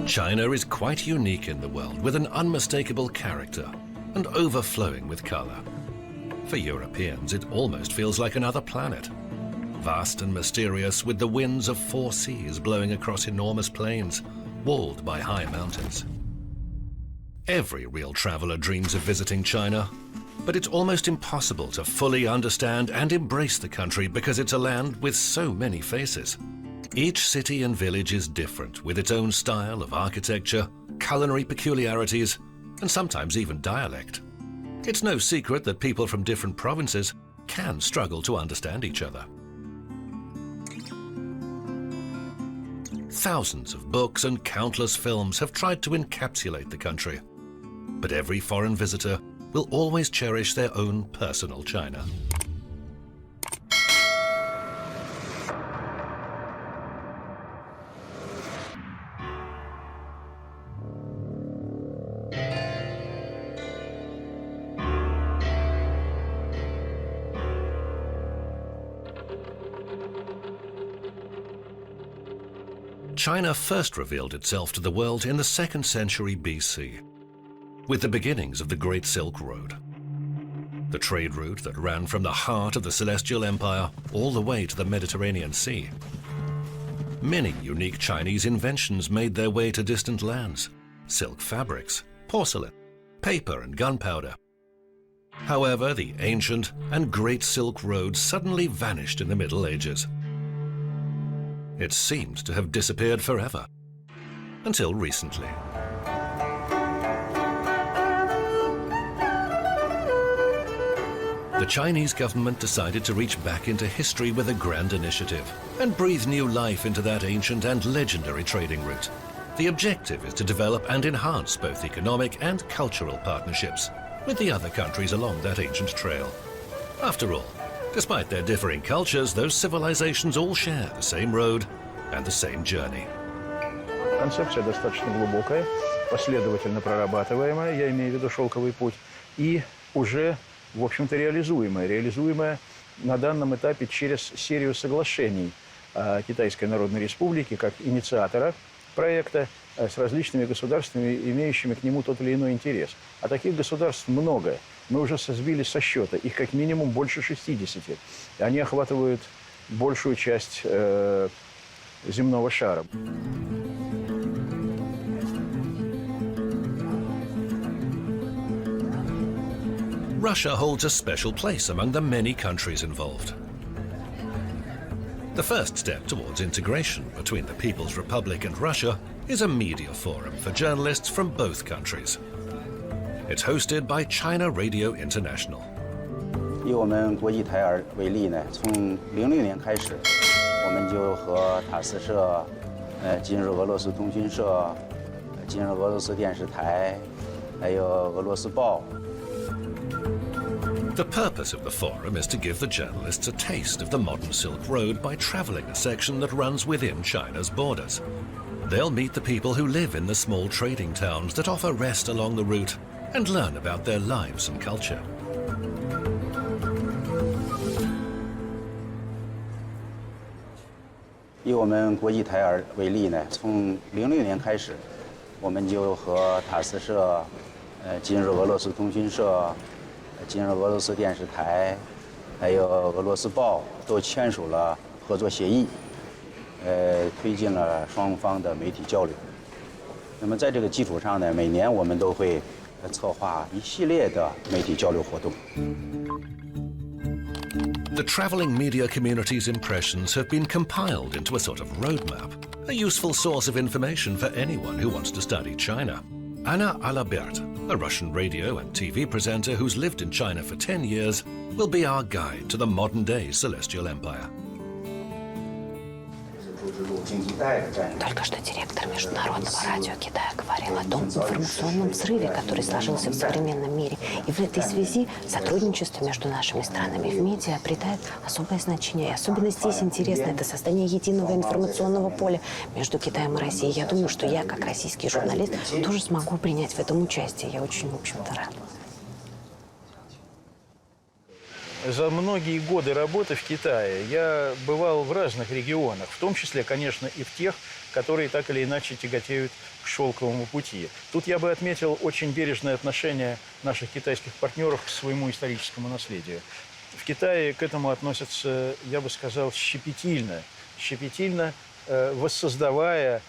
China is quite unique in the world, with an unmistakable character and overflowing with color. For Europeans, it almost feels like another planet. Vast and mysterious, with the winds of 4 seas blowing across enormous plains, walled by high mountains. Every real traveler dreams of visiting China, but it's almost impossible to fully understand and embrace the country because it's a land with so many faces. Each city and village is different, with its own style of architecture, culinary peculiarities, and sometimes even dialect. It's no secret that people from different provinces can struggle to understand each other. Thousands of books and countless films have tried to encapsulate the country, but every foreign visitor will always cherish their own personal China. China first revealed itself to the world in the 2nd century BC, with the beginnings of the Great Silk Road, the trade route that ran from the heart of the Celestial Empire all the way to the Mediterranean Sea. Many unique Chinese inventions made their way to distant lands: silk fabrics, porcelain, paper and gunpowder. However, the ancient and Great Silk Road suddenly vanished in the Middle Ages. It seemed to have disappeared forever, until recently. The Chinese government decided to reach back into history with a grand initiative and breathe new life into that ancient and legendary trading route. The objective is to develop and enhance both economic and cultural partnerships with the other countries along that ancient trail. After all, despite their differing cultures, those civilizations all share the same road and the same journey. Концепция достаточно глубокая, последовательно прорабатываемая, я имею в виду шелковый путь, и уже, в общем-то, реализуемая на данном этапе через серию соглашений Китайской Народной Республики как инициатора проекта с различными государствами, имеющими к нему тот или иной интерес. А таких государств много. Мы уже сбили со счета, их как минимум больше 60. Они охватывают большую часть земного шара. Russia holds a special place among the many countries involved. The first step towards integration between the People's Republic and Russia is a media forum for journalists from both countries. It's hosted by China Radio International. 以我们国际台儿为例呢，从00年开始，我们就和塔斯社、今日俄罗斯通讯社、今日俄罗斯电视台，还有俄罗斯报。 The purpose of the forum is to give the journalists a taste of the modern Silk Road by traveling a section that runs within China's borders. They'll meet the people who live in the small trading towns that offer rest along the route and learn about their lives and culture. 以我们国际台儿为例呢，从00年开始，我们就和塔斯社、今日俄罗斯通讯社、今日俄罗斯电视台，还有俄罗斯报都签署了合作协议，推进了双方的媒体交流。那么在这个基础上呢，每年我们都会策划一系列的媒体交流活动。 The traveling media community's impressions have been compiled into a sort of roadmap, a useful source of information for anyone who wants to study China. Anna Alabert, a Russian radio and TV presenter who's lived in China for 10 years, will be our guide to the modern-day Celestial Empire. Только что директор Международного радио Китая говорил о том информационном взрыве, который сложился в современном мире. И в этой связи сотрудничество между нашими странами в медиа придает особое значение. И особенно здесь интересно это создание единого информационного поля между Китаем и Россией. Я думаю, что я, как российский журналист, тоже смогу принять в этом участие. Я очень, в общем-то, рада. За многие годы работы в Китае я бывал в разных регионах, в том числе, конечно, и в тех, которые так или иначе тяготеют к шелковому пути. Тут я бы отметил очень бережное отношение наших китайских партнеров к своему историческому наследию. В Китае к этому относятся, я бы сказал, щепетильно, воссоздавая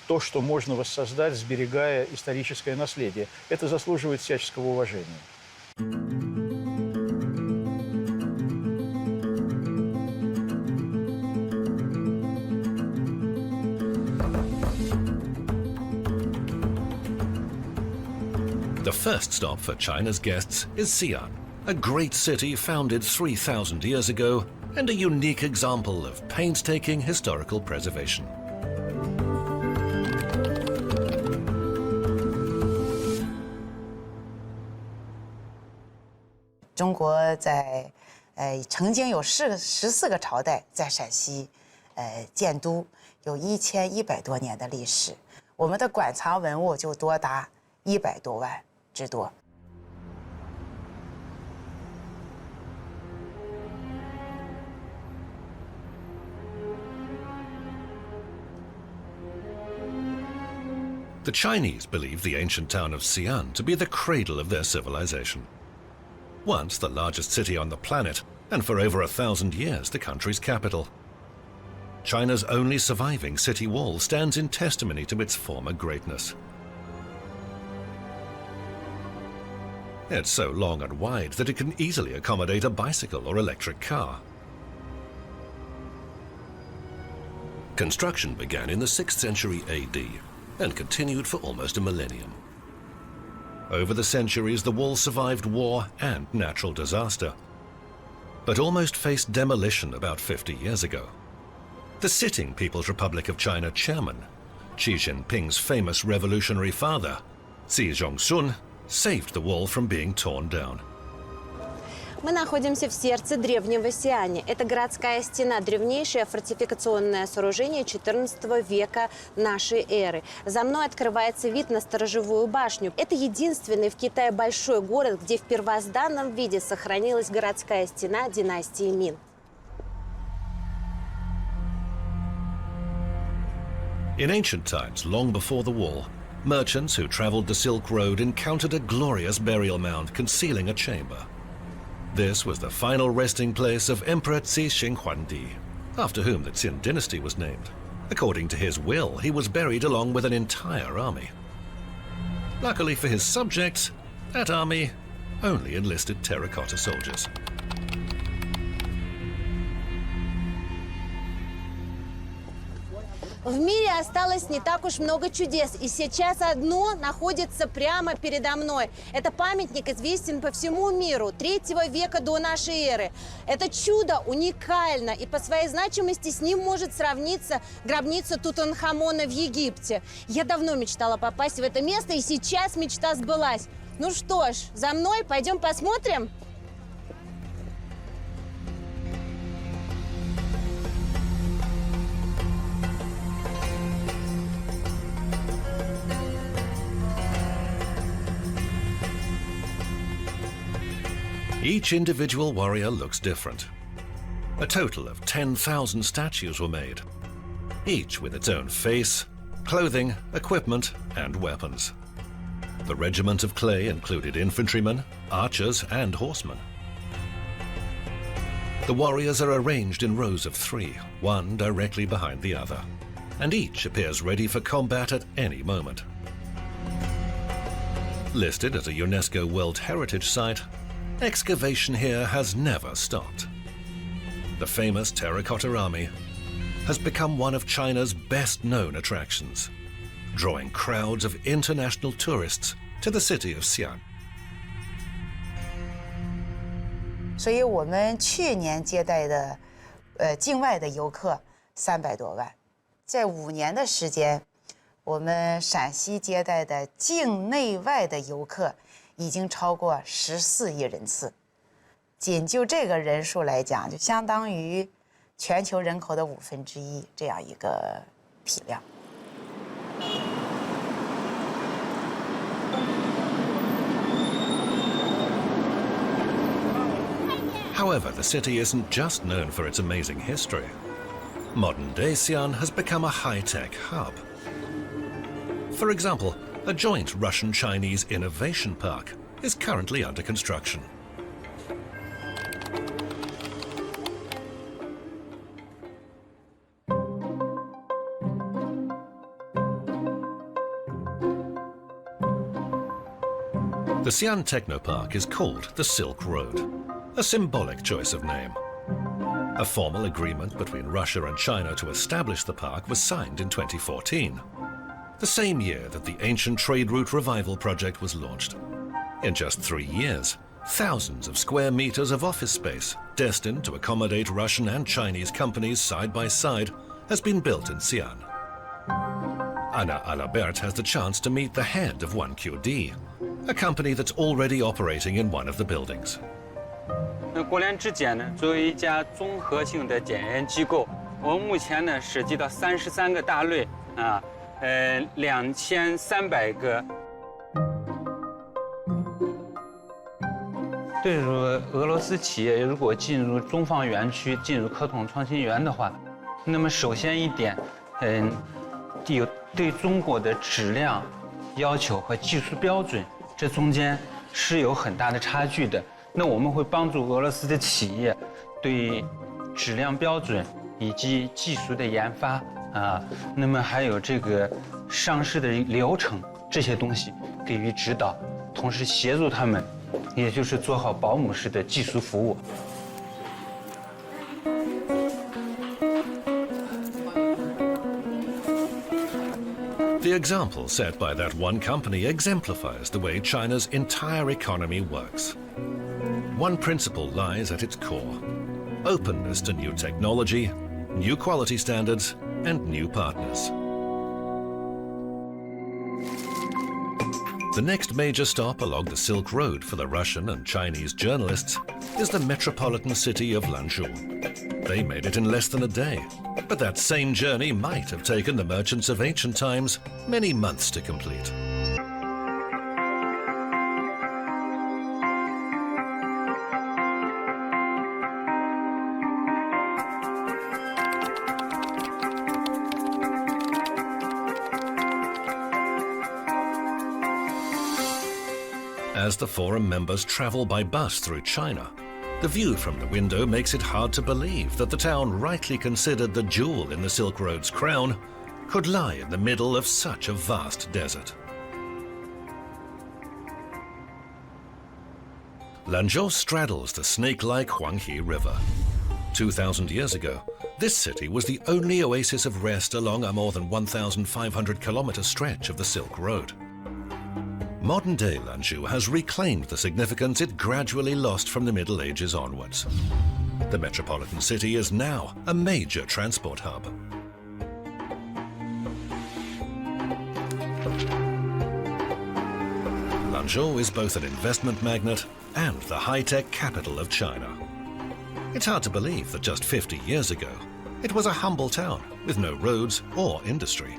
то, что можно воссоздать, сберегая историческое наследие. Это заслуживает всяческого уважения. The first stop for China's guests is Xi'an, a great city founded 3,000 years ago and a unique example of painstaking historical preservation.中国在曾经有14个朝代在陕西建都，有1100多年的历史。我们的馆藏文物就多达100多万之多。The Chinese believe the ancient town of Xi'an to be the cradle of their civilization. Once the largest city on the planet, and for over 1,000 years the country's capital. China's only surviving city wall stands in testimony to its former greatness. It's so long and wide that it can easily accommodate a bicycle or electric car. Construction began in the 6th century AD and continued for almost a millennium. Over the centuries, the wall survived war and natural disaster, but almost faced demolition about 50 years ago. The sitting People's Republic of China chairman, Xi Jinping's famous revolutionary father, Xi Zhongsun, saved the wall from being torn down. Мы находимся в сердце древнего Сиани. Это городская стена, древнейшее фортификационное сооружение XIV века нашей эры. За мной открывается вид на сторожевую башню. Это единственный в Китае большой город, где в первозданном виде сохранилась городская стена династии Мин. In ancient times, long before the wall, merchants who traveled the Silk Road encountered a glorious burial mound concealing a chamber. This was the final resting place of Emperor Qi Shi Huangdi, after whom the Qin dynasty was named. According to his will, he was buried along with an entire army. Luckily for his subjects, that army only enlisted terracotta soldiers. В мире осталось не так уж много чудес, и сейчас одно находится прямо передо мной. Это памятник известен по всему миру, 3 века до нашей эры. Это чудо уникально, и по своей значимости с ним может сравниться гробница Тутанхамона в Египте. Я давно мечтала попасть в это место, и сейчас мечта сбылась. Ну что ж, за мной, пойдем посмотрим? Each individual warrior looks different. A total of 10,000 statues were made, each with its own face, clothing, equipment, and weapons. The regiment of clay included infantrymen, archers, and horsemen. The warriors are arranged in rows of 3, one directly behind the other, and each appears ready for combat at any moment. Listed as a UNESCO World Heritage Site, excavation here has never stopped. The famous Terracotta Army has become one of China's best-known attractions, drawing crowds of international tourists to the city of Xi'an. 所以我们去年接待的境外的游客300多万，在5年的时间，我们陕西接待的境内外的游客已经超过14亿人次，仅就这个人数来讲，就相当于全球人口的1/5这样一个体量。However, the city isn't just known for its amazing history. Modern-day Xi'an has become a high-tech hub. For example, a joint Russian-Chinese innovation park is currently under construction. The Xi'an Technopark is called the Silk Road, a symbolic choice of name. A formal agreement between Russia and China to establish the park was signed in 2014, the same year that the ancient trade route revival project was launched. In just 3 years, thousands of square meters of office space, destined to accommodate Russian and Chinese companies side by side, has been built in Xi'an. Anna Alabert has the chance to meet the head of 1QD, a company that's already operating in one of the buildings. 国联质检呢，作为一家综合性的检验机构，我们目前呢涉及到33个大类啊，2300个。对于俄罗斯企业如果进入中方园区、进入科统创新园的话，那么首先一点，有对中国的质量要求和技术标准，这中间是有很大的差距的。 那我们会帮助俄罗斯的企业对质量标准以及技术的研发啊，那么还有这个上市的流程这些东西给予指导，同时协助他们，也就是做好保姆式的技术服务。 The example set by that one company exemplifies the way China's entire economy works. One principle lies at its core: openness to new technology, new quality standards, and new partners. The next major stop along the Silk Road for the Russian and Chinese journalists is the metropolitan city of Lanzhou. They made it in less than a day, but that same journey might have taken the merchants of ancient times many months to complete. As the forum members travel by bus through China, the view from the window makes it hard to believe that the town rightly considered the jewel in the Silk Road's crown could lie in the middle of such a vast desert. Lanzhou straddles the snake-like Huanghe River. 2,000 years ago, this city was the only oasis of rest along a more than 1,500-kilometer stretch of the Silk Road. Modern-day Lanzhou has reclaimed the significance it gradually lost from the Middle Ages onwards. The metropolitan city is now a major transport hub. Lanzhou is both an investment magnet and the high-tech capital of China. It's hard to believe that just 50 years ago, it was a humble town with no roads or industry.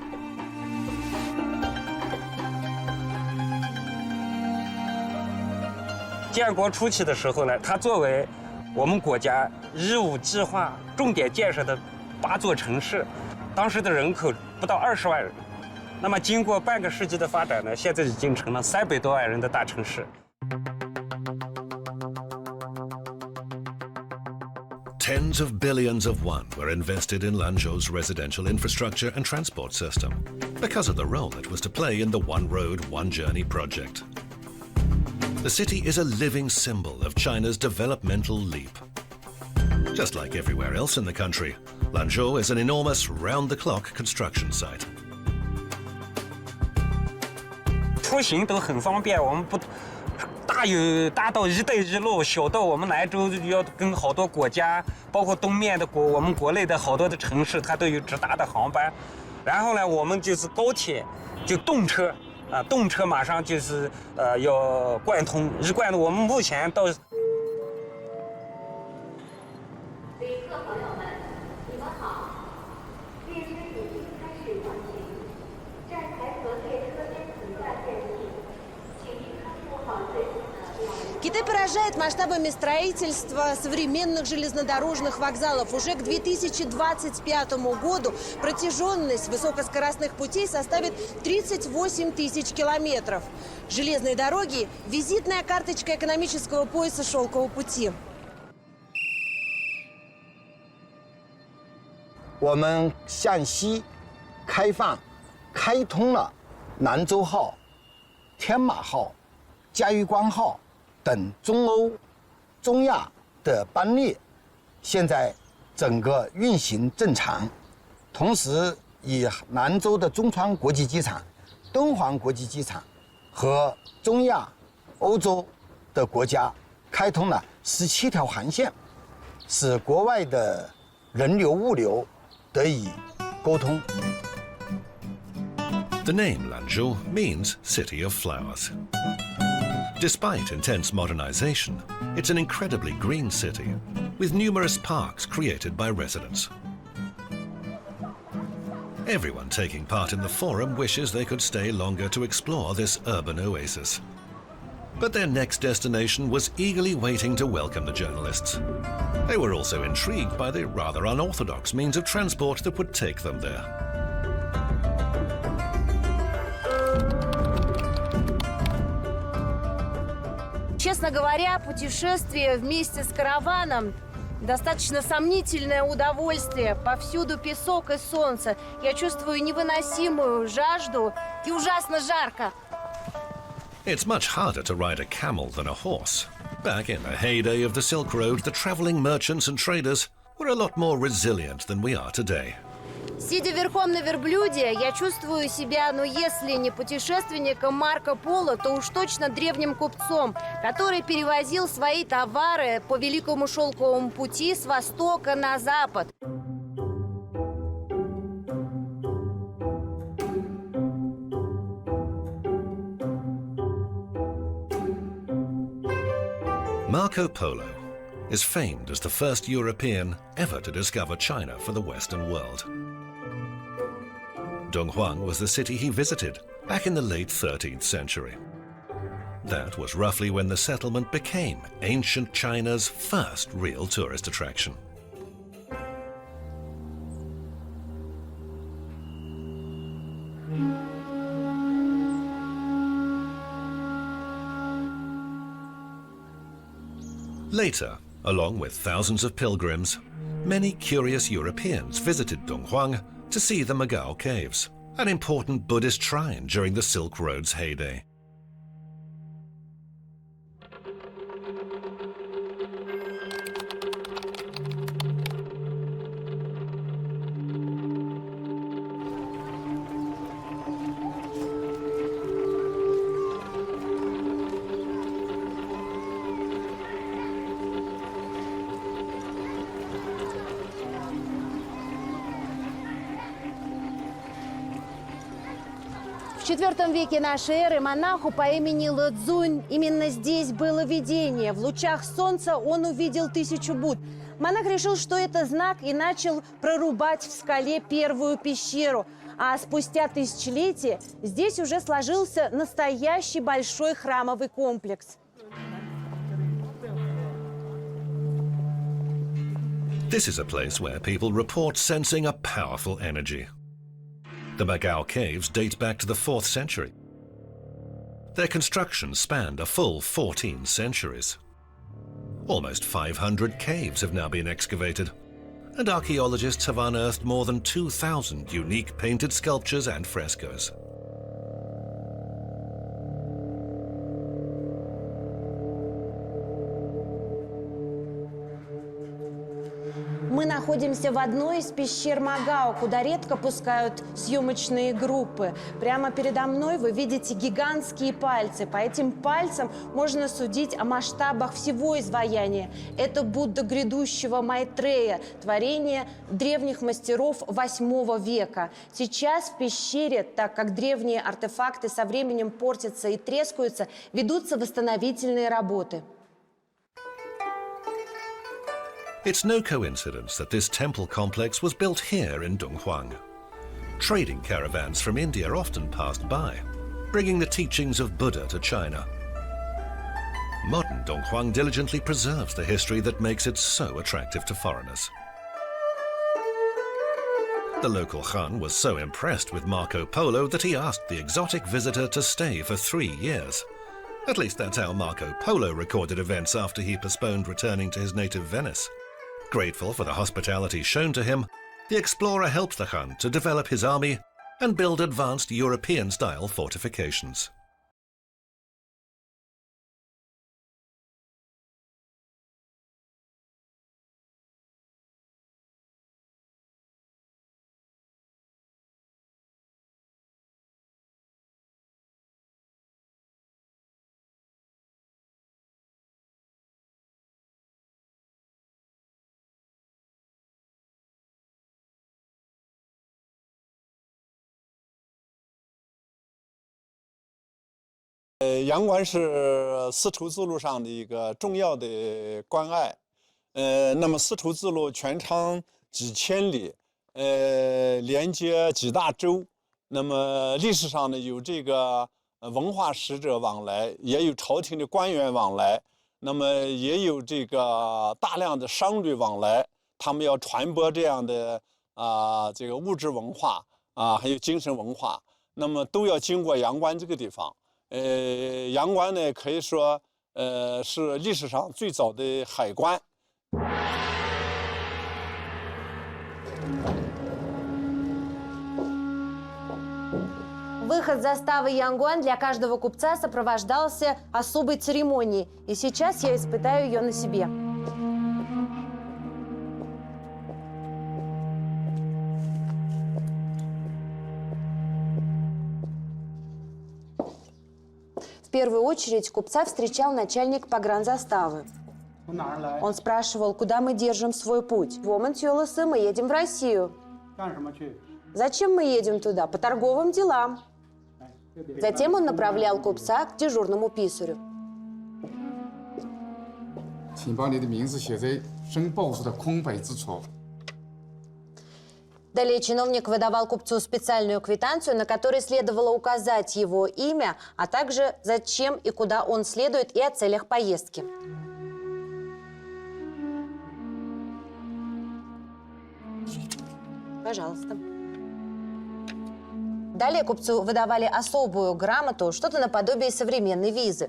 建国初期的时候呢，它作为我们国家日务计划重点建设的8座城市，当时的人口不到20万人。那么经过半个世纪的发展呢，现在已经成了300多万人的大城市。 Tens of billions of yuan were invested in Lanzhou's residential infrastructure and transport system because of the role it was to play in the One Road, One Journey project. The city is a living symbol of China's developmental leap. Just like everywhere else in the country, Lanzhou is an enormous round-the-clock construction site. 出行都很方便，我们不大到一带一路，小到我们兰州要跟好多国家，包括东面的我们国内的好多的城市，它都有直达的航班。然后呢，我们就是高铁，就动车。 啊，动车马上就是要贯通，一贯的。我们目前到。旅客朋友们，你们好，列车已经开始运行，站台和列车间存在间隙，请您看护好最后的两人。Kita поражает масштабами строительства современных железнодорожных вокзалов. Уже к 2025 году протяженность высокоскоростных путей составит 38 тысяч километров. Железные дороги – визитная карточка экономического пояса шелкового пути. 我们向西开放、开通了兰州号、天马号、嘉峪关号等中欧、中亚的班列，现在整个运行正常。同时，以兰州的中川国际机场、敦煌国际机场和中亚、欧洲的国家开通了17条航线，使国外的人流、物流得以沟通。 The name Lanzhou means City of Flowers. Despite intense modernization, it's an incredibly green city, with numerous parks created by residents. Everyone taking part in the forum wishes they could stay longer to explore this urban oasis. But their next destination was eagerly waiting to welcome the journalists. They were also intrigued by the rather unorthodox means of transport that would take them there. Честно говоря, путешествие вместе с караваном достаточно сомнительное удовольствие. Повсюду песок и солнце. Я чувствую невыносимую жажду и ужасно жарко. It's much harder to ride a camel than a horse. Back in the heyday of the Silk Road, the traveling merchants and traders were a lot more resilient than we are today. Сидя верхом на верблюде, я чувствую себя, ну если не путешественником Марко Поло, то уж точно древним купцом, который перевозил свои товары по Великому шелковому пути с востока на запад. Marco Polo is famed as the first European ever to discover China for the Western world. Dunhuang was the city he visited back in the late 13th century. That was roughly when the settlement became ancient China's first real tourist attraction. Later, along with thousands of pilgrims, many curious Europeans visited Dunhuang to see the Magao Caves, an important Buddhist shrine during the Silk Road's heyday. В IV веке нашей эры монаху по имени Лэцзунь именно здесь было видение. В лучах солнца он увидел 1000 Будд. Монах решил, что это знак, и начал прорубать в скале первую пещеру. А спустя тысячелетия здесь уже сложился настоящий большой храмовый комплекс. This is a place where people report sensing a powerful energy. The Magao Caves date back to the 4th century. Their construction spanned a full 14 centuries. Almost 500 caves have now been excavated, and archaeologists have unearthed more than 2,000 unique painted sculptures and frescoes. Мы находимся в одной из пещер Магао, куда редко пускают съемочные группы. Прямо передо мной вы видите гигантские пальцы. По этим пальцам можно судить о масштабах всего изваяния. Это Будда грядущего Майтрея, творение древних мастеров 8 века. Сейчас в пещере, так как древние артефакты со временем портятся и трескаются, ведутся восстановительные работы. It's no coincidence that this temple complex was built here in Dunhuang. Trading caravans from India often passed by, bringing the teachings of Buddha to China. Modern Donghuang diligently preserves the history that makes it so attractive to foreigners. The local Khan was so impressed with Marco Polo that he asked the exotic visitor to stay for 3 years. At least that's how Marco Polo recorded events after he postponed returning to his native Venice. Grateful for the hospitality shown to him, the explorer helped the Khan to develop his army and build advanced European-style fortifications.阳关是丝绸之路上的一个重要的关隘，那么丝绸之路全长几千里，连接几大洲，那么历史上呢有这个文化使者往来，也有朝廷的官员往来，那么也有这个大量的商旅往来，他们要传播这样的这个物质文化还有精神文化，那么都要经过阳关这个地方。阳关呢，可以说，是历史上最早的海关。Выход заставы Янгуан для каждого купца сопровождался особой церемонией. И сейчас я испытаю ее на себе. В первую очередь купца встречал начальник погранзаставы. Он спрашивал, куда мы держим свой путь. В Оман-Тёлосы мы едем в Россию. Зачем мы едем туда? По торговым делам. Затем он направлял купца к дежурному писарю. Далее чиновник выдавал купцу специальную квитанцию, на которой следовало указать его имя, а также зачем и куда он следует и о целях поездки. Пожалуйста. Далее купцу выдавали особую грамоту, что-то наподобие современной визы.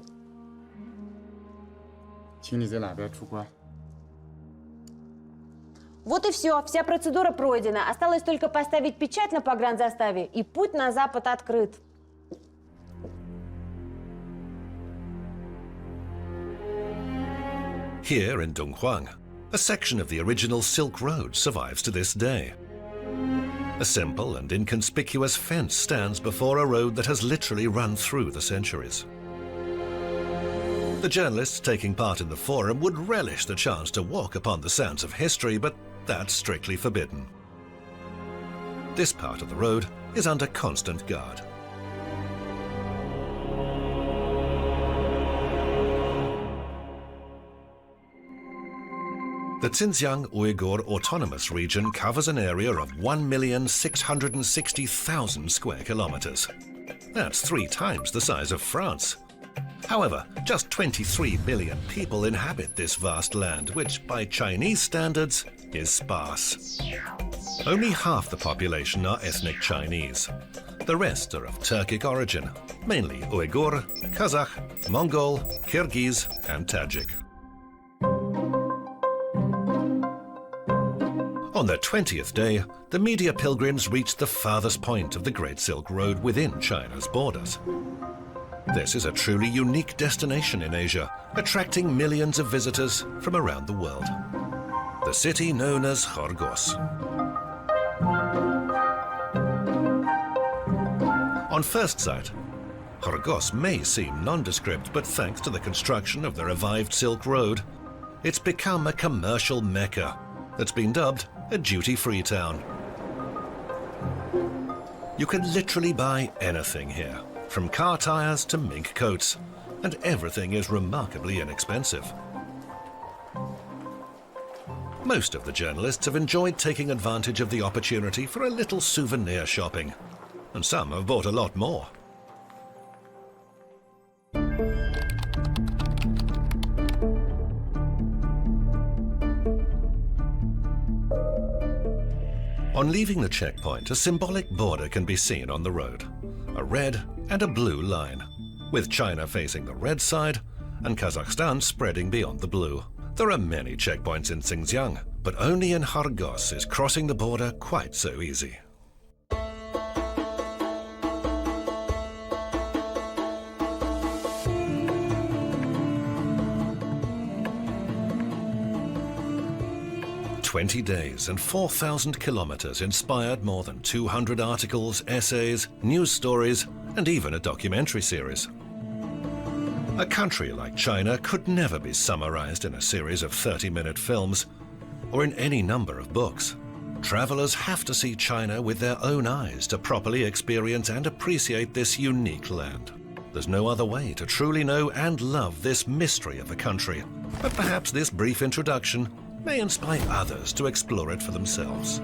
Вот и все, вся процедура пройдена. Осталось только поставить печать на погранзаставе, и путь на запад открыт. Here in Donghuang, a section of the original Silk Road survives to this day. A simple and inconspicuous fence stands before a road that has literally run through the centuries. The journalists taking part in the forum would relish the chance to walk upon the sands of history, but that's strictly forbidden. This part of the road is under constant guard. The Xinjiang Uyghur Autonomous Region covers an area of 1,660,000 square kilometers. That's 3 times the size of France. However, just 23 million people inhabit this vast land, which by Chinese standards is sparse. Only half the population are ethnic Chinese. The rest are of Turkic origin, mainly Uyghur, Kazakh, Mongol, Kyrgyz and Tajik. On their 20th day, the media pilgrims reached the farthest point of the Great Silk Road within China's borders. This is a truly unique destination in Asia, attracting millions of visitors from around the world. The city known as Khargos. On first sight, Khargos may seem nondescript, but thanks to the construction of the revived Silk Road, it's become a commercial mecca that's been dubbed a duty-free town. You can literally buy anything here, from car tires to mink coats, and everything is remarkably inexpensive. Most of the journalists have enjoyed taking advantage of the opportunity for a little souvenir shopping, and some have bought a lot more. On leaving the checkpoint, a symbolic border can be seen on the road. A red and a blue line, with China facing the red side and Kazakhstan spreading beyond the blue. There are many checkpoints in Xinjiang, but only in Khargos is crossing the border quite so easy. "20 days and 4,000 kilometers inspired more than 200 articles, essays, news stories, and even a documentary series. A country like China could never be summarized in a series of 30-minute films or in any number of books. Travelers have to see China with their own eyes to properly experience and appreciate this unique land. There's no other way to truly know and love this mystery of a country, but perhaps this brief introduction may inspire others to explore it for themselves."